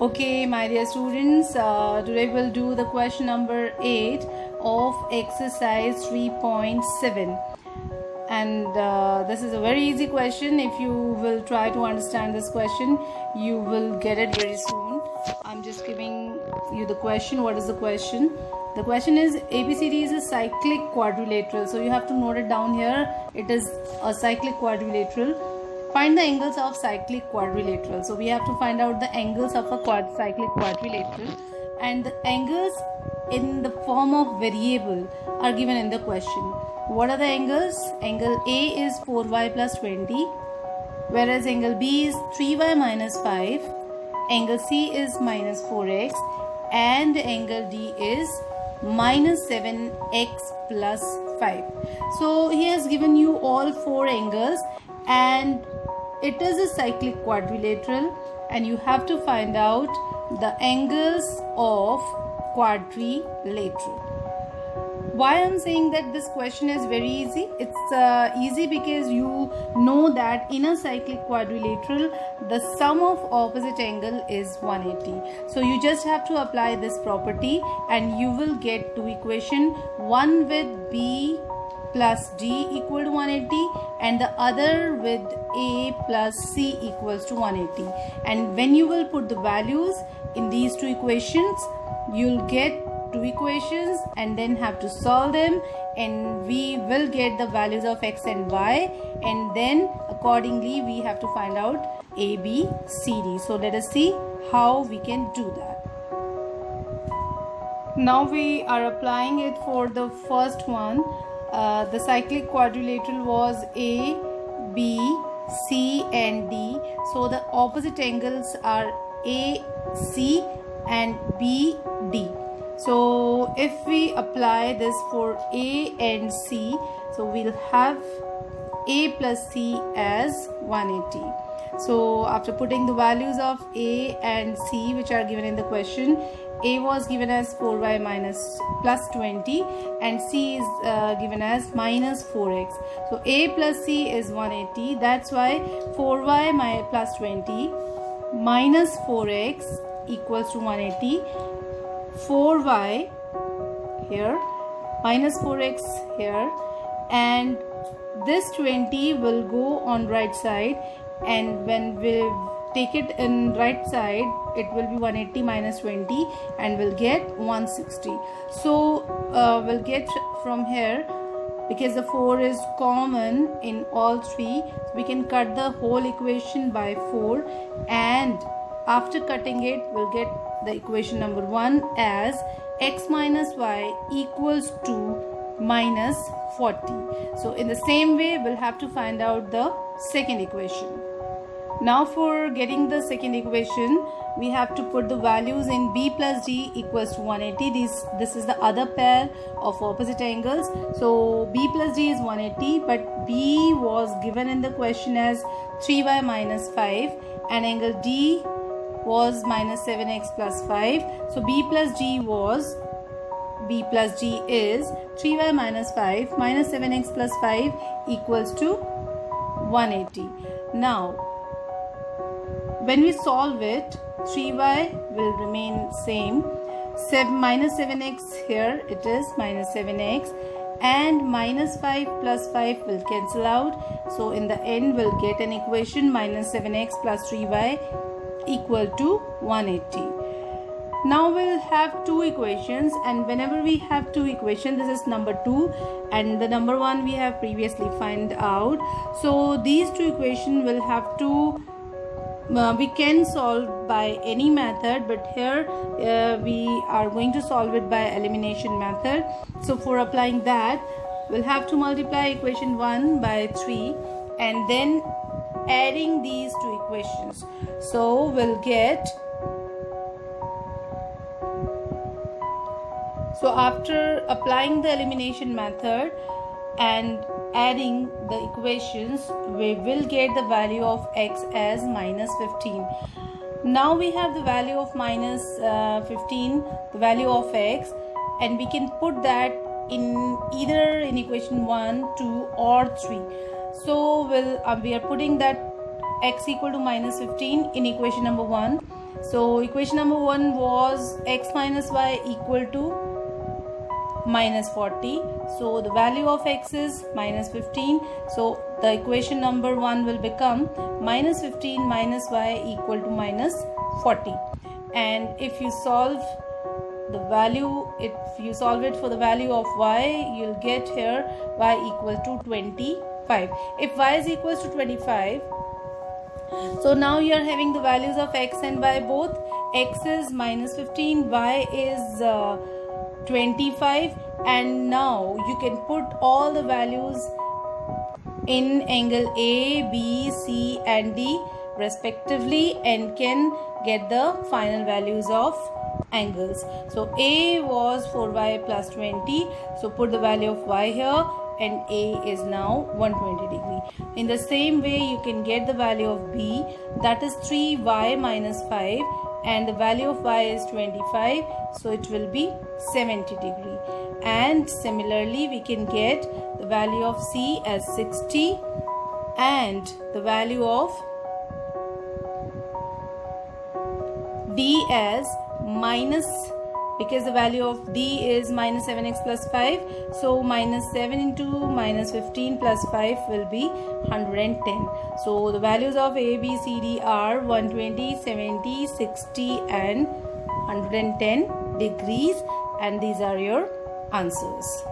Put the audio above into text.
Okay, my dear students, today we'll do the question number 8 of exercise 3.7, and this is a very easy question. If you will try to understand this question, you will get it very soon. I'm just giving you the question. What is the question? The question is ABCD is a cyclic quadrilateral, so you have to note it down here. It is a cyclic quadrilateral. Find the angles of cyclic quadrilateral. So we have to find out the angles of a cyclic quadrilateral, and the angles in the form of variable are given in the question. What are the angles? Angle A is 4y plus 20, whereas angle B is 3y minus 5, angle C is minus 4x, and angle D is minus 7x plus 5. So he has given you all four angles, and it is a cyclic quadrilateral, and you have to find out the angles of quadrilateral. Why I'm saying that this question is very easy? It's easy because you know that in a cyclic quadrilateral the sum of opposite angle is 180. So you just have to apply this property and you will get two equations, one with B plus D equal to 180 and the other with A plus C equals to 180. And when you will put the values in these two equations, you'll get two equations and then have to solve them, and we will get the values of x and y, and then accordingly we have to find out A, B, C, D. So let us see how we can do that. Now we are applying it for the first one. The cyclic quadrilateral was A, B, C and D. So the opposite angles are A, C and B, D. So if we apply this for A and C, so we'll have A plus C as 180. So after putting the values of A and C which are given in the question, A was given as 4y minus plus 20 and C is given as minus 4x. So A plus C is 180. That's why 4y plus 20 minus 4x equals to 180. 4y here minus 4x here, and this 20 will go on right side, and when we take it in right side it will be 180 minus 20 and we'll get 160. So we'll get from here, because the 4 is common in all three, so we can cut the whole equation by 4, and after cutting it we'll get the equation number 1 as x minus y equals to minus 40. So in the same way we'll have to find out the second equation. Now for getting the second equation, we have to put the values in B plus D equals to 180. This is the other pair of opposite angles. So B plus D is 180, but B was given in the question as 3y minus 5 and angle D was minus 7x plus 5. So B plus D is 3y minus 5 minus 7x plus 5 equals to 180. Now when we solve it, 3y will remain same, minus 7x here it is minus 7x, and minus 5 plus 5 will cancel out. So in the end we'll get an equation minus 7x plus 3y equal to 180. Now we'll have two equations, and whenever we have two equations, this is number 2 and the number 1 we have previously found out. So these two equations will have to we can solve by any method, but here we are going to solve it by elimination method. So for applying that, we'll have to multiply equation 1 by 3 and then adding these two equations. So we'll get, so after applying the elimination method and adding the equations, we will get the value of x as minus 15. Now we have the value of minus 15, the value of x, and we can put that in either in equation 1, 2 or 3. So we are putting that x equal to minus 15 in equation number 1, So equation number 1 was x minus y equal to minus 40. So the value of x is minus 15. So the equation number 1 will become minus 15 minus y equal to minus 40. And if you solve the value, if you solve it for the value of y, you'll get here y equal to 25. If y is equals to 25, so now you are having the values of x and y both. X is minus 15, y is 25, and now you can put all the values in angle A, B, C and D respectively and can get the final values of angles. So A was 4y plus 20, so put the value of y here, and A is now 120 degree. In the same way you can get the value of B, that is 3y minus 5, and the value of y is 25, so it will be 70 degree. And similarly we can get the value of C as 60 and the value of D as minus, because the value of D is minus 7x plus 5, so minus 7 into minus 15 plus 5 will be 110. So the values of A, B, C, D are 120, 70, 60 and 110 degrees, and these are your answers.